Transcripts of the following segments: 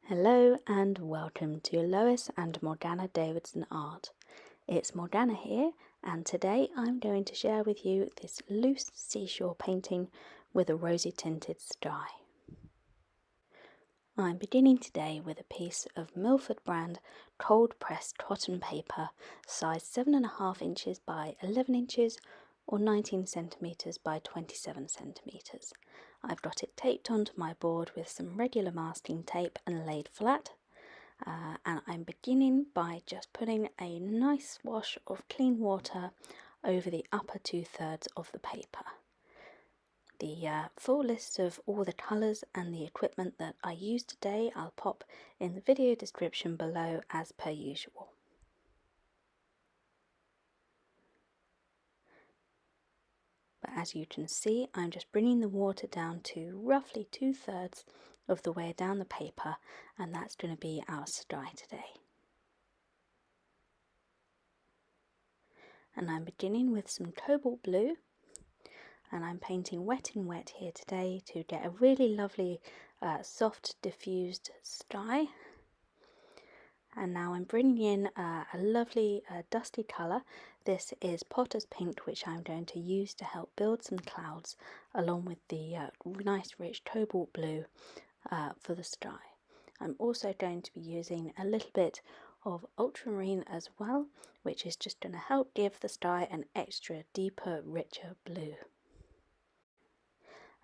Hello and welcome to Lois and Morgana Davidson Art. It's Morgana here, and today I'm going to share with you this loose seashore painting with a rosy tinted sky. I'm beginning today with a piece of Milford brand cold pressed cotton paper, size 7.5 inches by 11 inches or 19 centimeters by 27 centimeters. I've got it taped onto my board with some regular masking tape and laid flat. And I'm beginning by just putting a nice wash of clean water over the upper 2/3 of the paper. The full list of all the colours and the equipment that I used today I'll pop in the video description below as per usual. But as you can see, I'm just bringing the water down to roughly 2/3 of the way down the paper, and that's going to be our sky today. And I'm beginning with some cobalt blue, and I'm painting wet in wet here today to get a really lovely soft diffused sky. And now I'm bringing in a lovely dusty colour. This is Potter's Pink, which I'm going to use to help build some clouds, along with the nice rich cobalt blue for the sky. I'm also going to be using a little bit of ultramarine as well, which is just going to help give the sky an extra deeper, richer blue.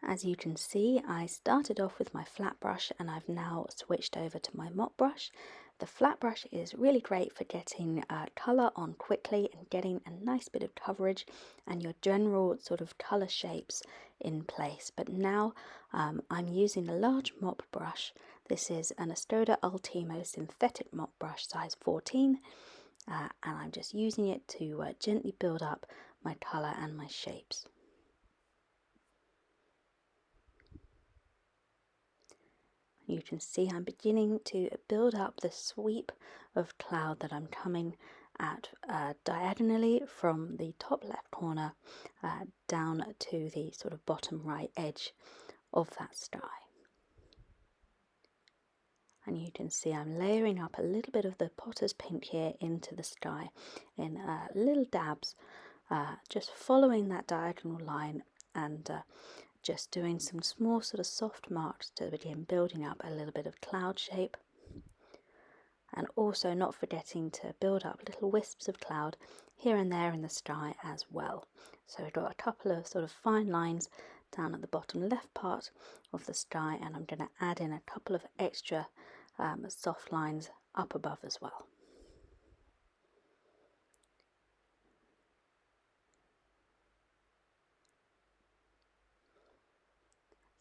As you can see, I started off with my flat brush and I've now switched over to my mop brush. The flat brush is really great for getting colour on quickly and getting a nice bit of coverage and your general sort of colour shapes in place. But now I'm using a large mop brush. This is an Astoda Ultimo synthetic mop brush size 14, and I'm just using it to gently build up my colour and my shapes. You can see I'm beginning to build up the sweep of cloud that I'm coming at diagonally from the top left corner down to the sort of bottom right edge of that sky. And you can see I'm layering up a little bit of the Potter's Pink here into the sky in little dabs, just following that diagonal line and just doing some small sort of soft marks to begin building up a little bit of cloud shape, and also not forgetting to build up little wisps of cloud here and there in the sky as well. So we've got a couple of sort of fine lines down at the bottom left part of the sky, and I'm going to add in a couple of extra soft lines up above as well.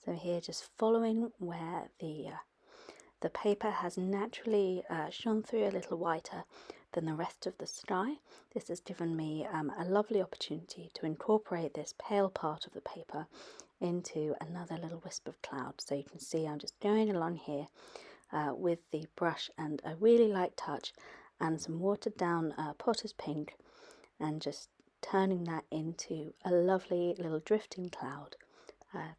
So here, just following where the paper has naturally shone through a little whiter than the rest of the sky. This has given me a lovely opportunity to incorporate this pale part of the paper into another little wisp of cloud. So you can see I'm just going along here with the brush and a really light touch and some watered down Potter's Pink, and just turning that into a lovely little drifting cloud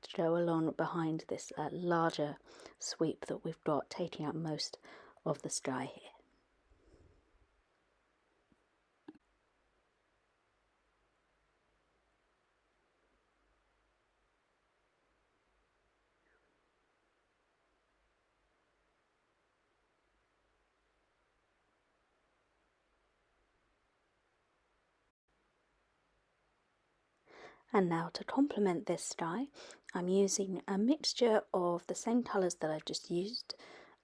to go along behind this larger sweep that we've got taking up most of the sky here. And now to complement this sky, I'm using a mixture of the same colours that I've just used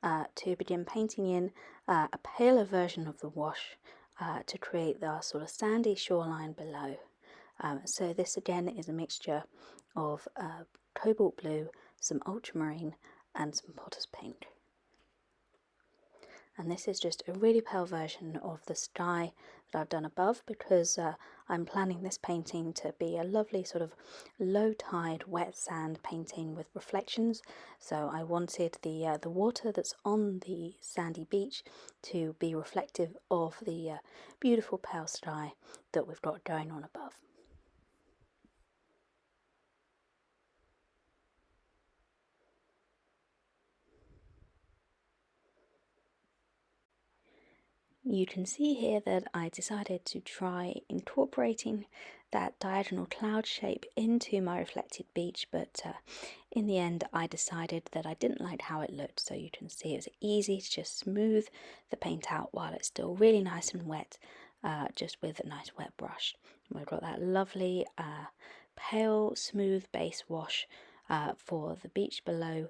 to begin painting in a paler version of the wash to create the sort of sandy shoreline below. So this again is a mixture of cobalt blue, some ultramarine and some Potter's Pink. And this is just a really pale version of the sky that I've done above, because I'm planning this painting to be a lovely sort of low tide wet sand painting with reflections. So I wanted the water that's on the sandy beach to be reflective of the beautiful pale sky that we've got going on above. You can see here that I decided to try incorporating that diagonal cloud shape into my reflected beach, but in the end I decided that I didn't like how it looked. So you can see it's easy to just smooth the paint out while it's still really nice and wet, just with a nice wet brush. We've got that lovely pale smooth base wash for the beach below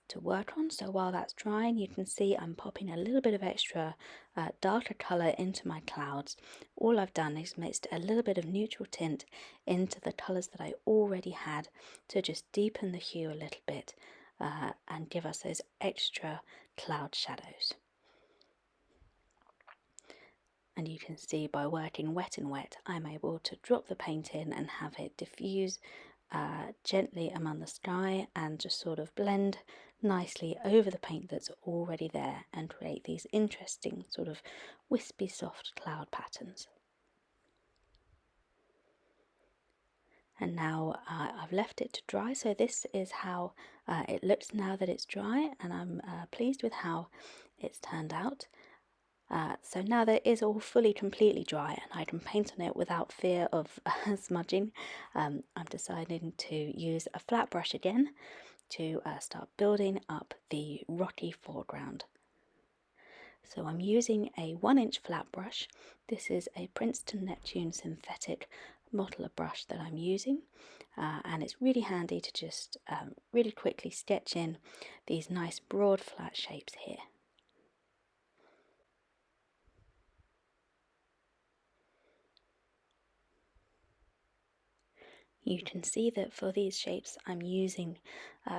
to work on. So while that's drying, you can see I'm popping a little bit of extra darker colour into my clouds. All I've done is mixed a little bit of neutral tint into the colours that I already had to just deepen the hue a little bit and give us those extra cloud shadows. And you can see by working wet and wet, I'm able to drop the paint in and have it diffuse gently among the sky and just sort of blend nicely over the paint that's already there and create these interesting sort of wispy soft cloud patterns. And now I've left it to dry, so this is how it looks now that it's dry, and I'm pleased with how it's turned out. So now that it is all fully completely dry and I can paint on it without fear of smudging, I'm deciding to use a flat brush again to start building up the rocky foreground. So I'm using a 1-inch flat brush. This is a Princeton Neptune synthetic modeler brush that I'm using, and it's really handy to just really quickly sketch in these nice broad flat shapes here. You can see that for these shapes I'm using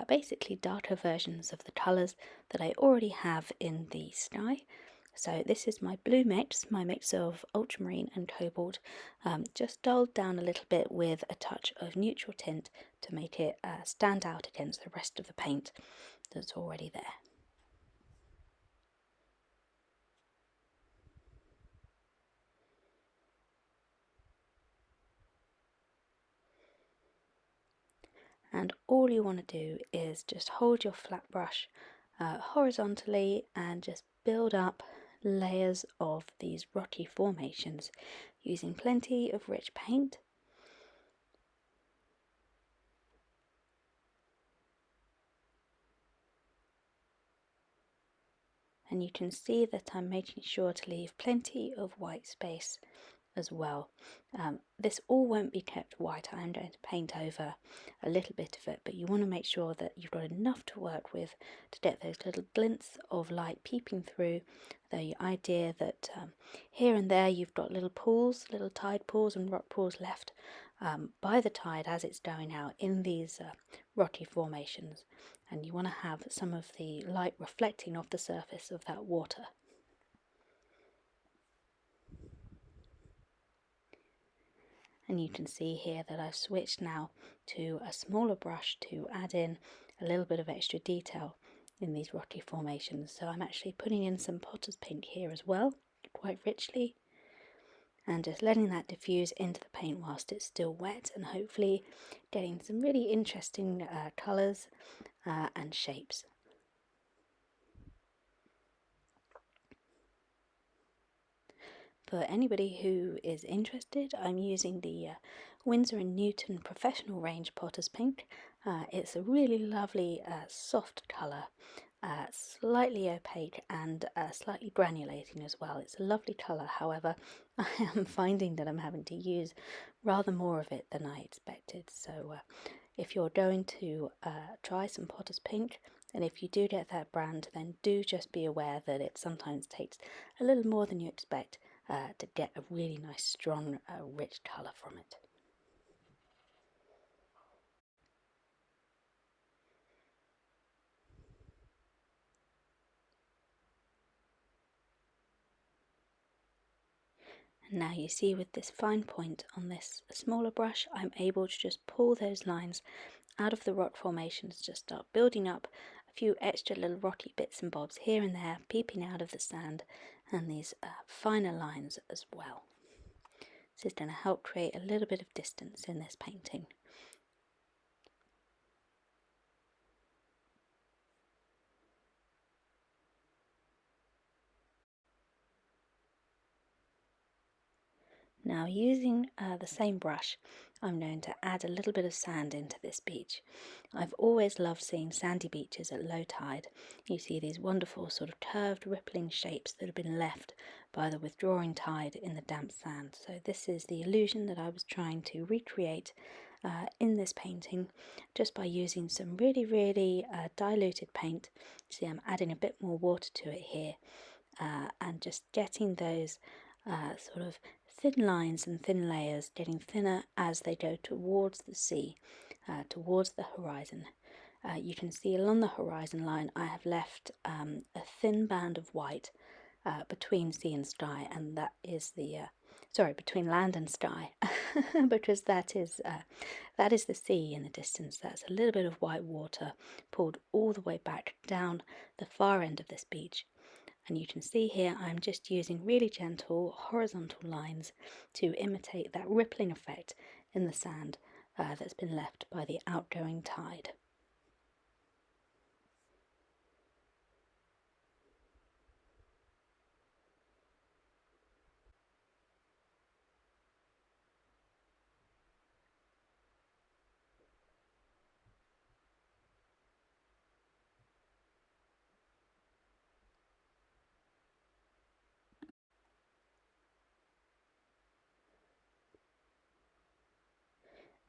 basically darker versions of the colours that I already have in the sky. So this is my blue mix, my mix of ultramarine and cobalt, just dulled down a little bit with a touch of neutral tint to make it stand out against the rest of the paint that's already there. And all you want to do is just hold your flat brush horizontally and just build up layers of these rocky formations using plenty of rich paint. And you can see that I'm making sure to leave plenty of white space as well. This all won't be kept white. I'm going to paint over a little bit of it, but you want to make sure that you've got enough to work with to get those little glints of light peeping through. The idea that here and there you've got little pools, little tide pools and rock pools left by the tide as it's going out in these rocky formations, and you want to have some of the light reflecting off the surface of that water. And you can see here that I've switched now to a smaller brush to add in a little bit of extra detail in these rocky formations. So I'm actually putting in some potter's pink here as well, quite richly, and just letting that diffuse into the paint whilst it's still wet, and hopefully getting some really interesting colours and shapes. For anybody who is interested, I'm using the Winsor & Newton Professional Range Potter's Pink. It's a really lovely soft colour, slightly opaque and slightly granulating as well. It's a lovely colour, however, I am finding that I'm having to use rather more of it than I expected. So if you're going to try some Potter's Pink, and if you do get that brand, then do just be aware that it sometimes takes a little more than you expect to get a really nice, strong, rich colour from it. And now you see with this fine point on this smaller brush, I'm able to just pull those lines out of the rock formations, just start building up a few extra little rocky bits and bobs here and there, peeping out of the sand, and these finer lines as well. This is going to help create a little bit of distance in this painting. Now, using the same brush, I'm going to add a little bit of sand into this beach. I've always loved seeing sandy beaches at low tide. You see these wonderful sort of curved rippling shapes that have been left by the withdrawing tide in the damp sand. So this is the illusion that I was trying to recreate in this painting, just by using some really diluted paint. See, I'm adding a bit more water to it here, and just getting those sort of thin lines and thin layers getting thinner as they go towards the sea, towards the horizon. You can see along the horizon line I have left a thin band of white between sea and sky, and that is the between land and sky, because that is the sea in the distance. That's a little bit of white water pulled all the way back down the far end of this beach. And you can see here I'm just using really gentle horizontal lines to imitate that rippling effect in the sand that's been left by the outgoing tide.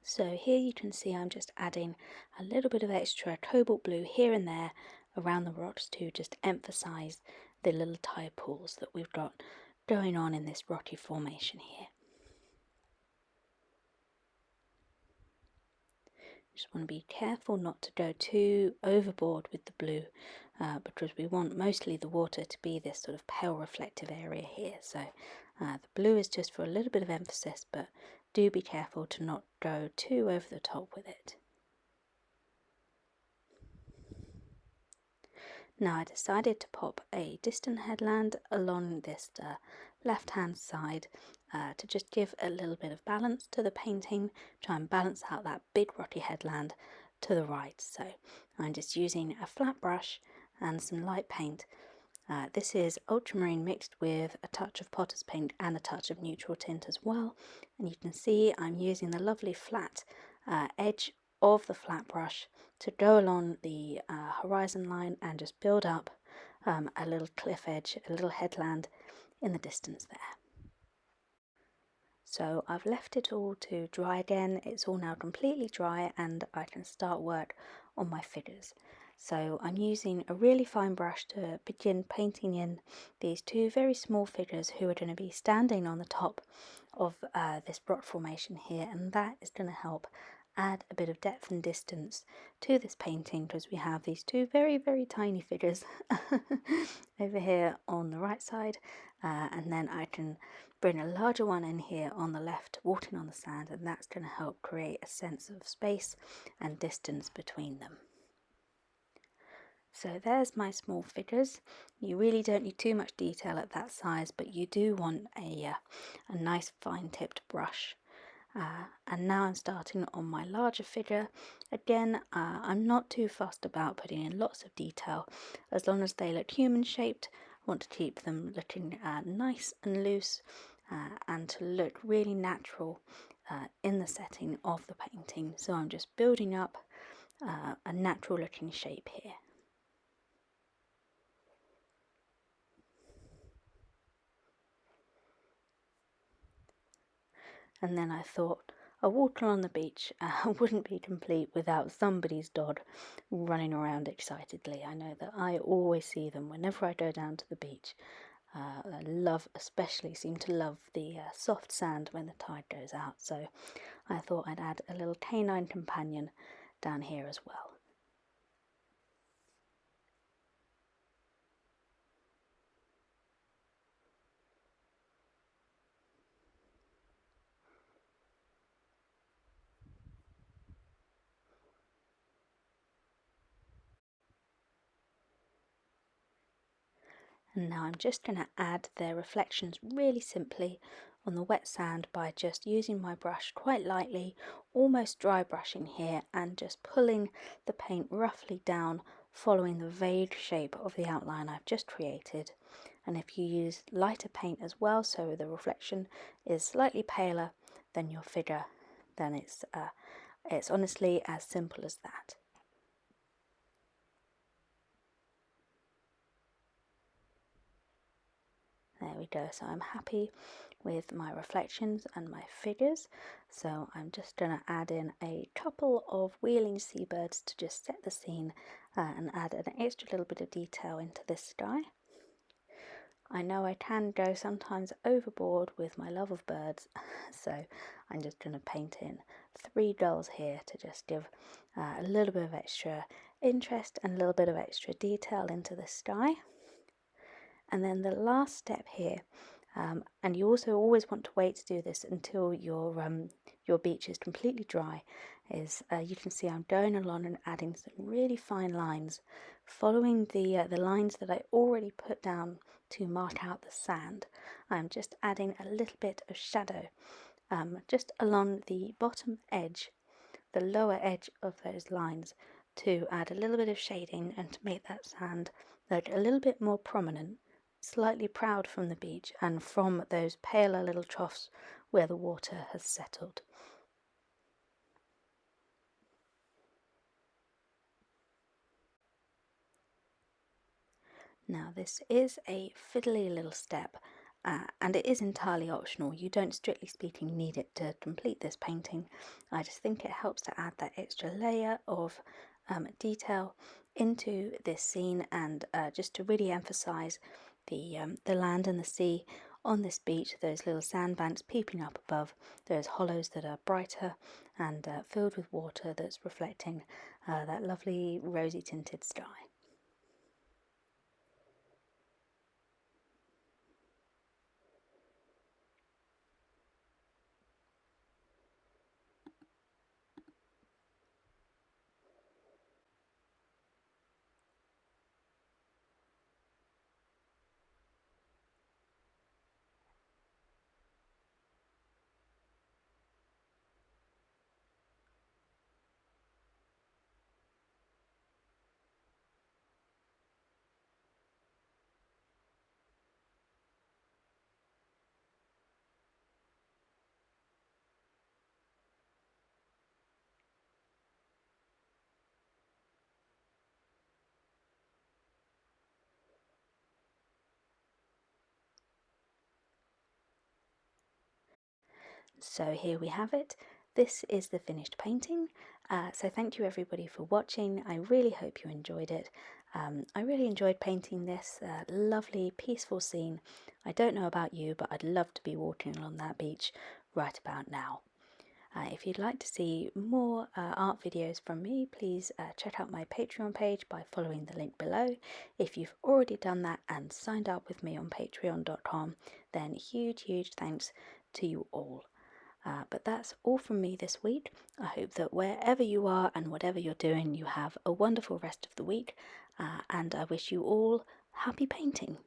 So here you can see I'm just adding a little bit of extra cobalt blue here and there around the rocks to just emphasize the little tide pools that we've got going on in this rocky formation here. Just want to be careful not to go too overboard with the blue, because we want mostly the water to be this sort of pale reflective area here. So the blue is just for a little bit of emphasis, but do be careful to not go too over the top with it. Now I decided to pop a distant headland along this left hand side to just give a little bit of balance to the painting, try and balance out that big rocky headland to the right. So I'm just using a flat brush and some light paint. This is ultramarine mixed with a touch of potter's paint and a touch of neutral tint as well, and you can see I'm using the lovely flat edge of the flat brush to go along the horizon line and just build up a little cliff edge, a little headland in the distance there. So I've left it all to dry again. It's all now completely dry and I can start work on my figures. So I'm using a really fine brush to begin painting in these two very small figures who are going to be standing on the top of this rock formation here, and that is going to help add a bit of depth and distance to this painting, because we have these two very tiny figures over here on the right side, and then I can bring a larger one in here on the left walking on the sand, and that's going to help create a sense of space and distance between them. So there's my small figures. You really don't need too much detail at that size, but you do want a nice fine tipped brush. And now I'm starting on my larger figure. Again, I'm not too fussed about putting in lots of detail. As long as they look human shaped, I want to keep them looking nice and loose, and to look really natural in the setting of the painting. So I'm just building up a natural looking shape here. And then I thought a walk along the beach wouldn't be complete without somebody's dog running around excitedly. I know that I always see them whenever I go down to the beach. I especially seem to love the soft sand when the tide goes out, so I thought I'd add a little canine companion down here as well. And now I'm just going to add their reflections really simply on the wet sand by just using my brush quite lightly, almost dry brushing here, and just pulling the paint roughly down, following the vague shape of the outline I've just created. and if you use lighter paint as well, so the reflection is slightly paler than your figure, then it's honestly as simple as that. There we go. So I'm happy with my reflections and my figures, so I'm just going to add in a couple of wheeling seabirds to just set the scene and add an extra little bit of detail into this sky. I know I can go sometimes overboard with my love of birds, so I'm just going to paint in 3 gulls here to just give a little bit of extra interest and a little bit of extra detail into the sky. And then the last step here, and you also always want to wait to do this until your beach is completely dry, is you can see I'm going along and adding some really fine lines, following the lines that I already put down to mark out the sand. I'm just adding a little bit of shadow just along the bottom edge, the lower edge of those lines, to add a little bit of shading and to make that sand look a little bit more prominent, slightly proud from the beach and from those paler little troughs where the water has settled. Now this is a fiddly little step, and it is entirely optional. You don't, strictly speaking, need it to complete this painting. I just think it helps to add that extra layer of detail into this scene, and just to really emphasize the land and the sea on this beach, those little sandbanks peeping up above, those hollows that are brighter and filled with water that's reflecting that lovely rosy tinted sky. So here we have it. This is the finished painting. So thank you everybody for watching. I really hope you enjoyed it. I really enjoyed painting this lovely peaceful scene. I don't know about you, but I'd love to be walking along that beach right about now. If you'd like to see more art videos from me, please check out my Patreon page by following the link below. If you've already done that and signed up with me on patreon.com, then huge thanks to you all. But that's all from me this week. I hope that wherever you are and whatever you're doing, you have a wonderful rest of the week, and I wish you all happy painting.